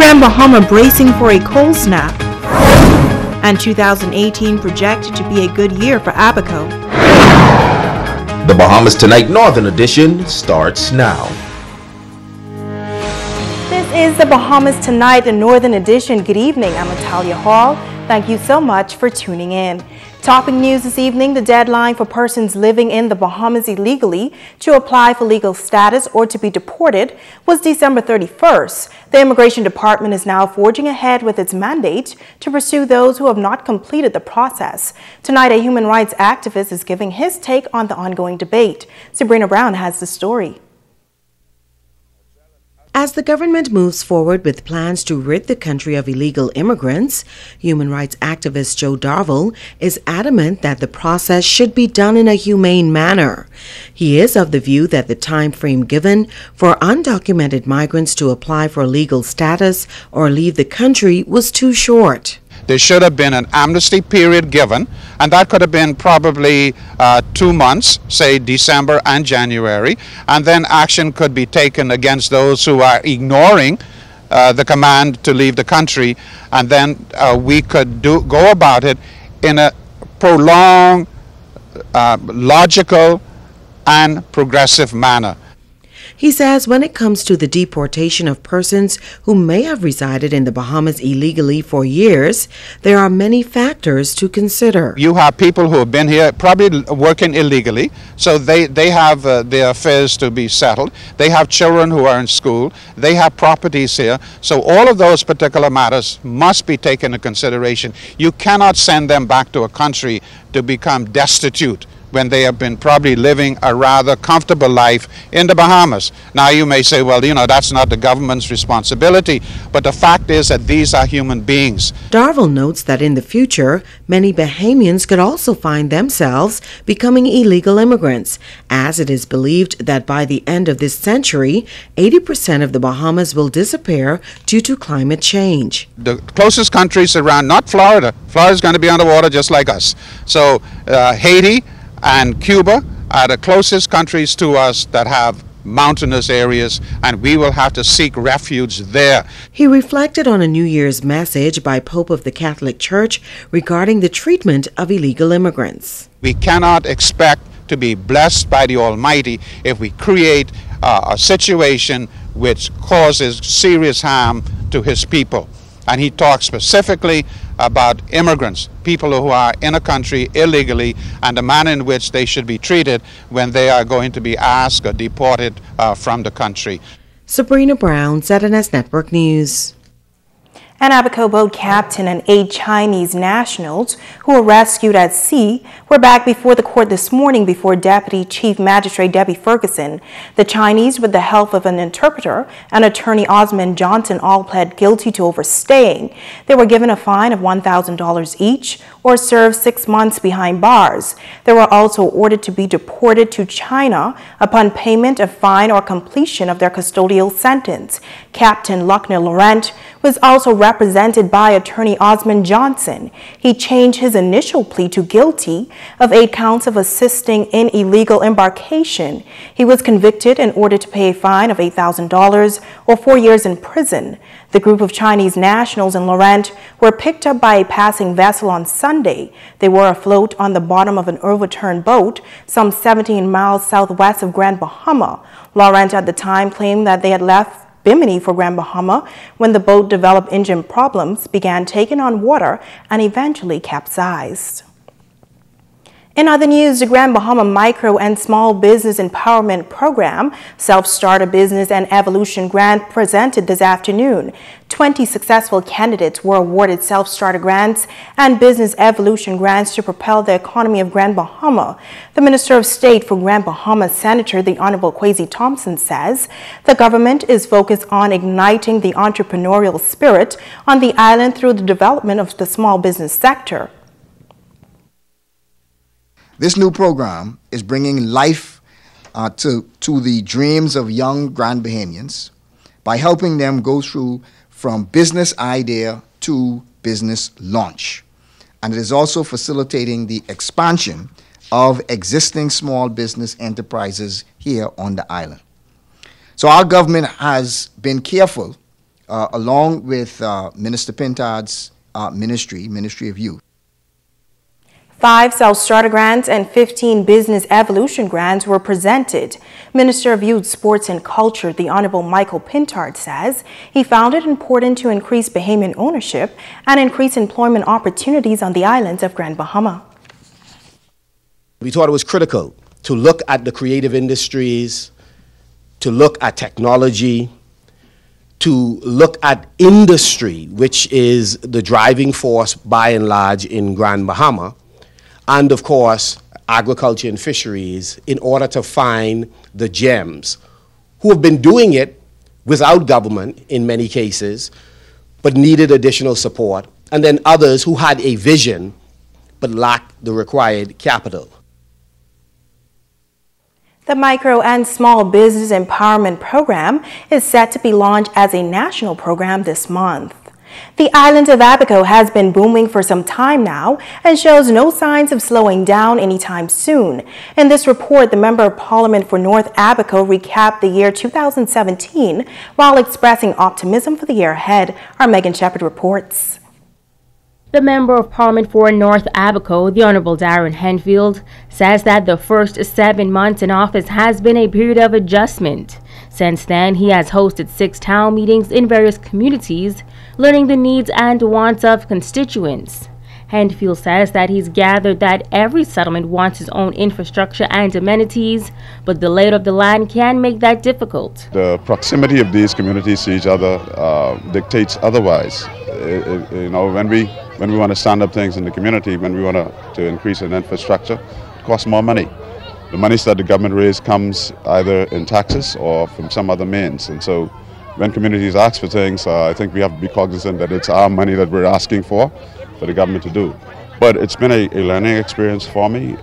Grand Bahama bracing for a cold snap. And 2018 projected to be a good year for Abaco. The Bahamas Tonight Northern Edition starts now. This is the Bahamas Tonight Northern Edition. Good evening, I'm Natalia Hall. Thank you so much for tuning in. Topping news this evening, the deadline for persons living in the Bahamas illegally to apply for legal status or to be deported was December 31st. The Immigration Department is now forging ahead with its mandate to pursue those who have not completed the process. Tonight, a human rights activist is giving his take on the ongoing debate. Sabrina Brown has the story. As the government moves forward with plans to rid the country of illegal immigrants, human rights activist Joe Darville is adamant that the process should be done in a humane manner. He is of the view that the time frame given for undocumented migrants to apply for legal status or leave the country was too short. There should have been an amnesty period given, and that could have been probably 2 months, say December and January, and then action could be taken against those who are ignoring the command to leave the country, and then we could go about it in a prolonged, logical, and progressive manner. He says when it comes to the deportation of persons who may have resided in the Bahamas illegally for years, there are many factors to consider. You have people who have been here probably working illegally, so they have their affairs to be settled. They have children who are in school. They have properties here. So all of those particular matters must be taken into consideration. You cannot send them back to a country to become destitute when they have been probably living a rather comfortable life in the Bahamas. Now you may say, well, you know, that's not the government's responsibility, but the fact is that these are human beings. Darville notes that in the future, many Bahamians could also find themselves becoming illegal immigrants, as it is believed that by the end of this century, 80% of the Bahamas will disappear due to climate change. The closest countries around, not Florida. Florida's going to be underwater just like us. So Haiti and Cuba are the closest countries to us that have mountainous areas, and we will have to seek refuge there. He reflected on a New Year's message by Pope of the Catholic Church regarding the treatment of illegal immigrants. We cannot expect to be blessed by the Almighty if we create a situation which causes serious harm to His people. And he talks specifically about immigrants, people who are in a country illegally, and the manner in which they should be treated when they are going to be asked or deported from the country. Sabrina Brown, ZNS Network News. An Abaco boat captain and 8 Chinese nationals who were rescued at sea were back before the court this morning before Deputy Chief Magistrate Debbie Ferguson. The Chinese, with the help of an interpreter and attorney Osmond Johnson, all pled guilty to overstaying. They were given a fine of $1,000 each or served 6 months behind bars. They were also ordered to be deported to China upon payment of fine or completion of their custodial sentence. Captain Luckner Laurent was also represented by attorney Osmond Johnson. He changed his initial plea to guilty of 8 counts of assisting in illegal embarkation. He was convicted and ordered to pay a fine of $8,000 or 4 years in prison. The group of Chinese nationals in Laurent were picked up by a passing vessel on Sunday. They were afloat on the bottom of an overturned boat some 17 miles southwest of Grand Bahama. Laurent at the time claimed that they had left Bimini for Grand Bahama when the boat developed engine problems, began taking on water, and eventually capsized. In other news, the Grand Bahama Micro and Small Business Empowerment Program Self-Starter Business and Evolution Grant presented this afternoon. 20 successful candidates were awarded self-starter grants and business evolution grants to propel the economy of Grand Bahama. The Minister of State for Grand Bahama, Senator the Honorable Kwesi Thompson, says the government is focused on igniting the entrepreneurial spirit on the island through the development of the small business sector. This new program is bringing life to the dreams of young Grand Bahamians by helping them go through from business idea to business launch. And it is also facilitating the expansion of existing small business enterprises here on the island. So our government has been careful along with Minister Pintard's Ministry of Youth. 5 self-starter grants and 15 business evolution grants were presented. Minister of Youth, Sports and Culture, the Honorable Michael Pintard, says he found it important to increase Bahamian ownership and increase employment opportunities on the islands of Grand Bahama. We thought it was critical to look at the creative industries, to look at technology, to look at industry, which is the driving force by and large in Grand Bahama, and of course, agriculture and fisheries, in order to find the gems who have been doing it without government in many cases, but needed additional support, and then others who had a vision but lacked the required capital. The Micro and Small Business Empowerment Program is set to be launched as a national program this month. The island of Abaco has been booming for some time now and shows no signs of slowing down anytime soon. In this report, the Member of Parliament for North Abaco recapped the year 2017 while expressing optimism for the year ahead. Our Megan Shepherd reports. The Member of Parliament for North Abaco, the Honorable Darren Henfield, says that the first 7 months in office has been a period of adjustment. Since then, he has hosted 6 town meetings in various communities, learning the needs and wants of constituents. Henfield says that he's gathered that every settlement wants its own infrastructure and amenities, but the layout of the land can make that difficult. The proximity of these communities to each other dictates otherwise. You know, when we want to stand up things in the community, when we want to increase in infrastructure, it costs more money. The money that the government raises comes either in taxes or from some other means. And so when communities ask for things, I think we have to be cognizant that it's our money that we're asking for the government to do. But it's been a learning experience for me.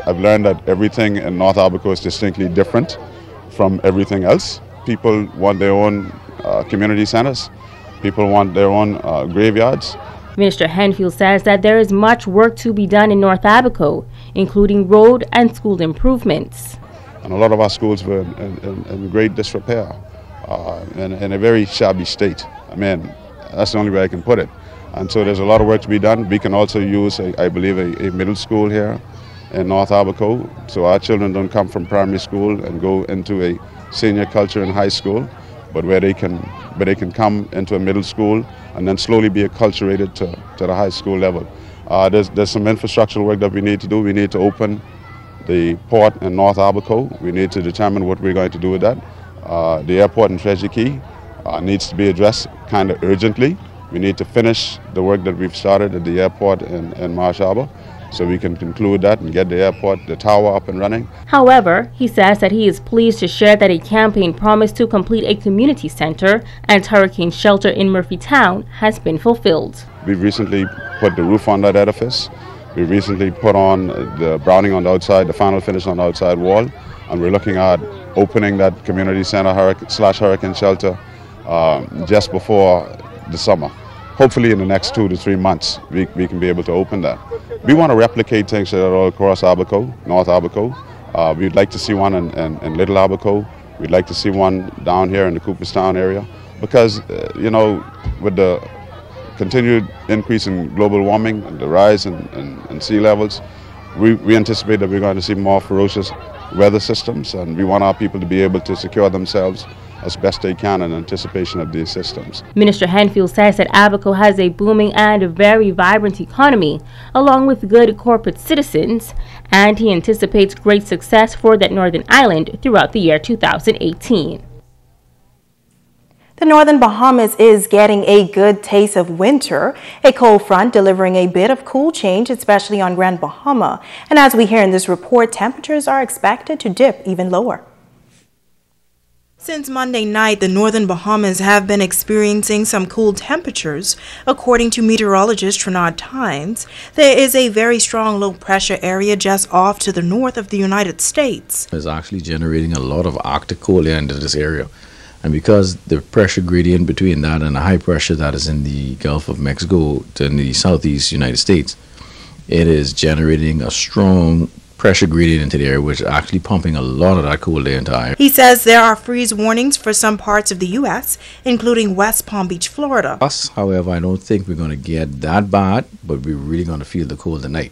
I've learned that everything in North Abaco is distinctly different from everything else. People want their own community centers. People want their own graveyards. Minister Henfield says that there is much work to be done in North Abaco, including road and school improvements. And a lot of our schools were in great disrepair, in a very shabby state. I mean, that's the only way I can put it. And so there's a lot of work to be done. We can also use, I believe, a middle school here in North Abaco, so our children don't come from primary school and go into a senior culture in high school, but where they can come into a middle school and then slowly be acculturated to the high school level. There's some infrastructural work that we need to do. We need to open the port in North Abaco. We need to determine what we're going to do with that. The airport in Treasure Key needs to be addressed kind of urgently. We need to finish the work that we've started at the airport in Marsh Harbor, so we can conclude that and get the airport, the tower up and running. However, he says that he is pleased to share that a campaign promise to complete a community center and hurricane shelter in Murphytown has been fulfilled. We've recently put the roof on that edifice. We recently put on the browning on the outside, the final finish on the outside wall, and we're looking at opening that community center / hurricane shelter just before the summer. Hopefully in the next 2 to 3 months we can be able to open that. We want to replicate things that are all across Abaco, North Abaco. We'd like to see one in Little Abaco. We'd like to see one down here in the Cooperstown area, because you know, with the continued increase in global warming and the rise in sea levels, we anticipate that we're going to see more ferocious weather systems, and we want our people to be able to secure themselves as best they can in anticipation of these systems. Minister Henfield says that Abaco has a booming and a very vibrant economy, along with good corporate citizens, and he anticipates great success for that northern island throughout the year 2018. The northern Bahamas is getting a good taste of winter, a cold front delivering a bit of cool change, especially on Grand Bahama. And as we hear in this report, temperatures are expected to dip even lower. Since Monday night, the northern Bahamas have been experiencing some cool temperatures. According to meteorologist Trinad Tynes, there is a very strong low-pressure area just off to the north of the United States. It's actually generating a lot of Arctic cold air into this area. And because the pressure gradient between that and the high pressure that is in the Gulf of Mexico to in the southeast United States, it is generating a strong pressure gradient into the area, which is actually pumping a lot of that cold air into our area. He says there are freeze warnings for some parts of the U.S., including West Palm Beach, Florida. Us, however, I don't think we're going to get that bad, but we're really going to feel the cold tonight.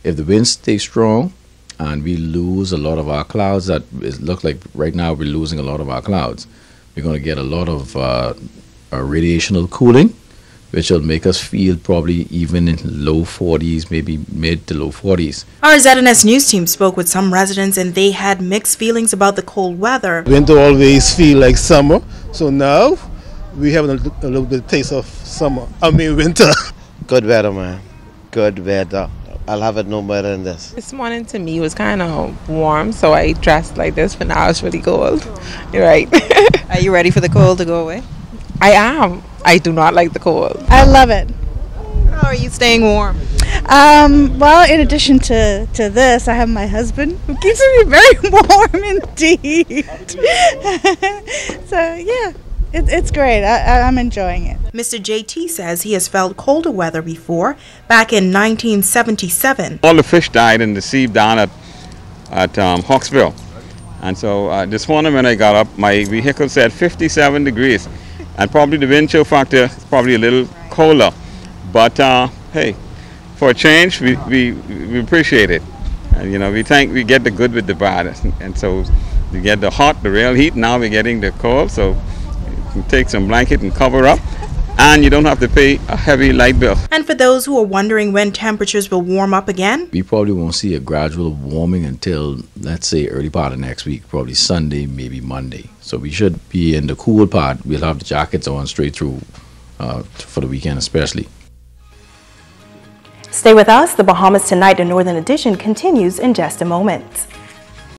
If the winds stay strong and we lose a lot of our clouds, that it looks like right now we're losing a lot of our clouds, we're going to get a lot of radiational cooling, which will make us feel probably even in low 40s, maybe mid to low 40s. Our ZNS News team spoke with some residents and they had mixed feelings about the cold weather. Winter always feel like summer, so now we have a little bit of taste of summer. Winter. Good weather, man. Good weather. I'll have it no better than this. This morning to me was kind of warm, so I dressed like this, but now it's really cold. You're right. Are you ready for the cold to go away? I am. I do not like the cold. I love it. How are you staying warm? Well, in addition to this, I have my husband who keeps me very warm indeed. So yeah, it's great. I'm enjoying it. Mr. JT says he has felt colder weather before, back in 1977. All the fish died in the sea down at Hawksville. And so this morning when I got up, my vehicle said 57 degrees. And probably the wind chill factor is probably a little colder. But hey, for a change, we appreciate it. And you know, we think we get the good with the bad. And so we get the hot, the real heat, now we're getting the cold. So you can take some blanket and cover up. And you don't have to pay a heavy light bill. And for those who are wondering when temperatures will warm up again, we probably won't see a gradual warming until, let's say, early part of next week, probably Sunday, maybe Monday. So we should be in the cool part. We'll have the jackets on straight through for the weekend especially. Stay with us. The Bahamas Tonight, the Northern Edition, continues in just a moment.